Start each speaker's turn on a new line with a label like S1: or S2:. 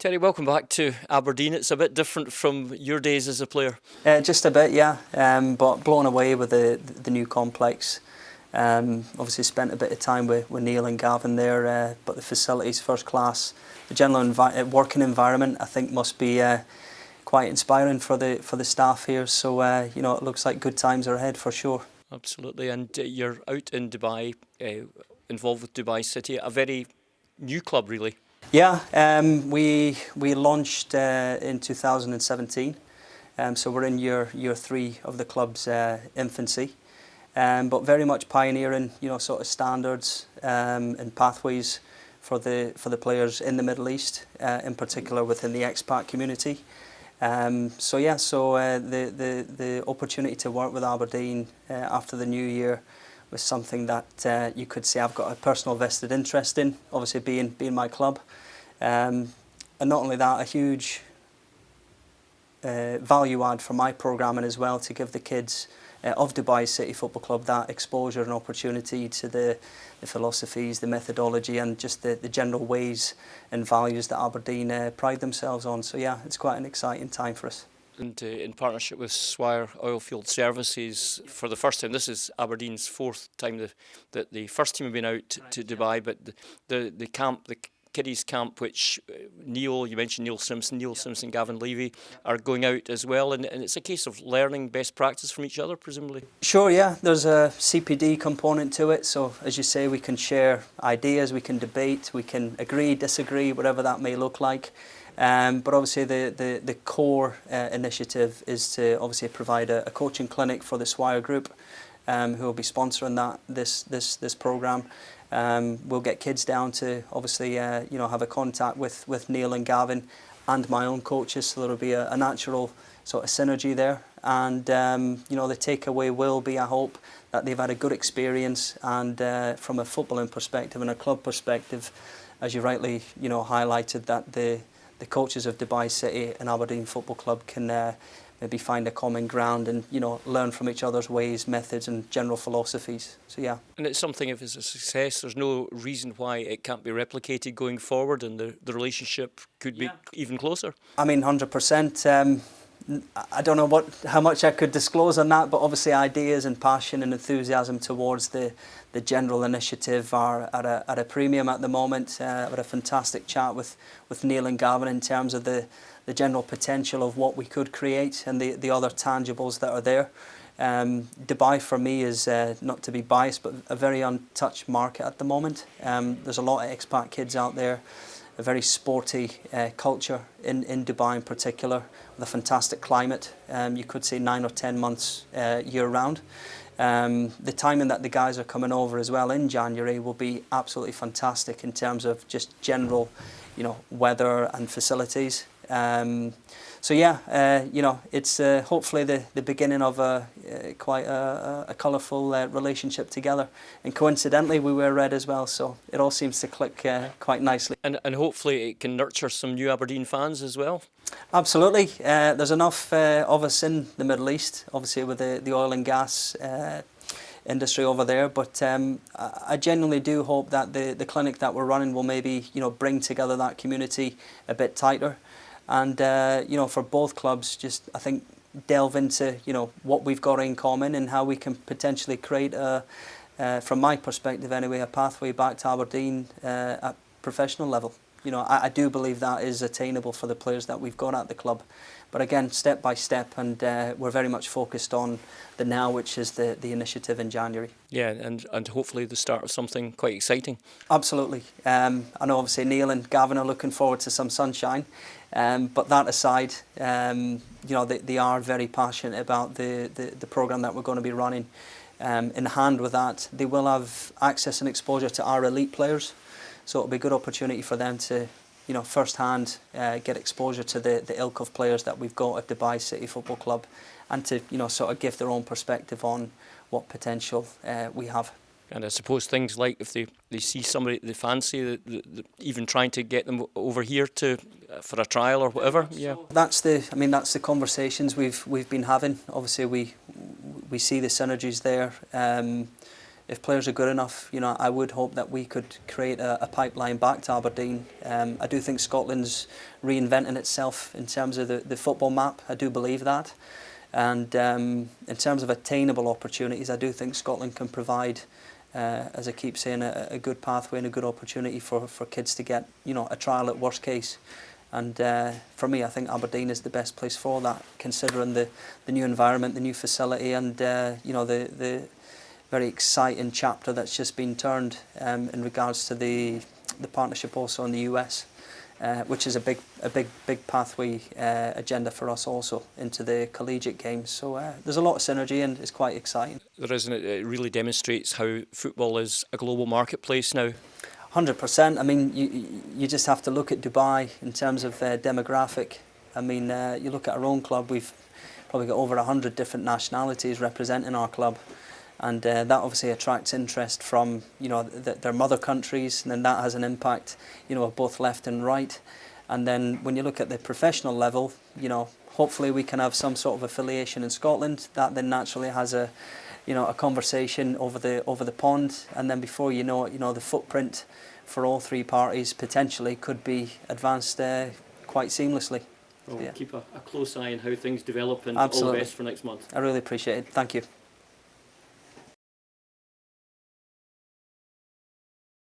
S1: Terry, welcome back to Aberdeen. It's a bit different from your days as a player.
S2: Just a bit, yeah. But blown away with the new complex. Obviously spent a bit of time with Neil and Gavin there, but the facilities first class. The general working environment, I think, must be quite inspiring for the staff here. So it looks like good times are ahead for sure.
S1: Absolutely, and you're out in Dubai, involved with Dubai City, a very new club, really.
S2: Yeah, we launched in 2017, so we're in year 3 of the club's infancy, but very much pioneering, sort of standards and pathways for the players in the Middle East, in particular within the expat community. The opportunity to work with Aberdeen after the new year was something that you could say I've got a personal vested interest in, obviously being my club. And not only that, a huge value add for my programming as well, to give the kids of Dubai City Football Club that exposure and opportunity to the philosophies, the methodology and just the general ways and values that Aberdeen pride themselves on. So yeah, it's quite an exciting time for us.
S1: And in partnership with Swire Oilfield Services, for the first time, this is Aberdeen's 4th time that the first team have been out to Dubai, but the camp, the kiddies camp, which you mentioned Neil Simpson, Gavin Levy are going out as well, and it's a case of learning best practice from each other, presumably.
S2: Sure, yeah, there's a CPD component to it, so as you say, we can share ideas, we can debate, we can agree, disagree, whatever that may look like. But obviously the core initiative is to obviously provide a coaching clinic for the Swire group, who will be sponsoring this programme. We'll get kids down to obviously have a contact with Neil and Gavin and my own coaches, so there'll be a natural sort of synergy there. And the takeaway will be, I hope, that they've had a good experience, and from a footballing perspective and a club perspective, as you rightly highlighted, that the coaches of Dubai City and Aberdeen Football Club can maybe find a common ground and learn from each other's ways, methods and general philosophies. So yeah.
S1: And it's something, if it's a success, there's no reason why it can't be replicated going forward, and the relationship could be even closer.
S2: I mean, 100%. I don't know how much I could disclose on that, but obviously ideas and passion and enthusiasm towards the general initiative are at a premium at the moment. I had a fantastic chat with Neil and Gavin in terms of the general potential of what we could create and the other tangibles that are there. Dubai for me is, not to be biased, but a very untouched market at the moment. There's a lot of expat kids out there, a very sporty culture in Dubai in particular, with a fantastic climate. You could say 9 or 10 months year round. The timing that the guys are coming over as well in January will be absolutely fantastic in terms of just general, weather and facilities. So yeah, it's hopefully the beginning of quite a colourful relationship together. And coincidentally, we wear red as well, so it all seems to click quite nicely.
S1: And hopefully it can nurture some new Aberdeen fans as well.
S2: Absolutely. There's enough of us in the Middle East, obviously with the oil and gas industry over there, but I genuinely do hope that the clinic that we're running will maybe bring together that community a bit tighter. And for both clubs, just I think delve into what we've got in common and how we can potentially create from my perspective anyway, a pathway back to Aberdeen at professional level. I do believe that is attainable for the players that we've got at the club, but again, step by step, and we're very much focused on the now, which is the initiative in January.
S1: Yeah, and hopefully the start of something quite exciting.
S2: Absolutely. I know obviously Neil and Gavin are looking forward to some sunshine. But that aside, they are very passionate about the programme that we're going to be running. In hand with that, they will have access and exposure to our elite players, so it'll be a good opportunity for them to, first-hand get exposure to the ilk of players that we've got at Dubai City Football Club, and to sort of give their own perspective on what potential we have.
S1: And I suppose things like if they see somebody they fancy, even trying to get them over here for a trial or whatever. Yeah,
S2: that's the conversations we've been having. Obviously, we see the synergies there. if players are good enough, you know, I would hope that we could create a pipeline back to Aberdeen. I do think Scotland's reinventing itself in terms of the football map. I do believe that. And in terms of attainable opportunities, I do think Scotland can provide, as I keep saying, a good pathway and a good opportunity for kids to get, you know, a trial at worst case. And for me, I think Aberdeen is the best place for that, considering the new environment, the new facility, and you know, the very exciting chapter that's just been turned in regards to the partnership also in the US, which is a big pathway agenda for us also into the collegiate games. So there's a lot of synergy and it's quite exciting.
S1: There is, and it really demonstrates how football is a global marketplace now.
S2: 100%. I mean, you just have to look at Dubai in terms of demographic. I mean, you look at our own club, we've probably got over 100 different nationalities representing our club. And that obviously attracts interest from, you know, their mother countries, and then that has an impact, you know, of both left and right. And then when you look at the professional level, you know, hopefully we can have some sort of affiliation in Scotland. That then naturally has a, you know, a conversation over the pond, and then before you know it, you know, the footprint for all three parties potentially could be advanced quite seamlessly.
S1: Well, yeah. Keep a close eye on how things develop, and
S2: Absolutely.
S1: all the best for next month.
S2: I really appreciate it. Thank you.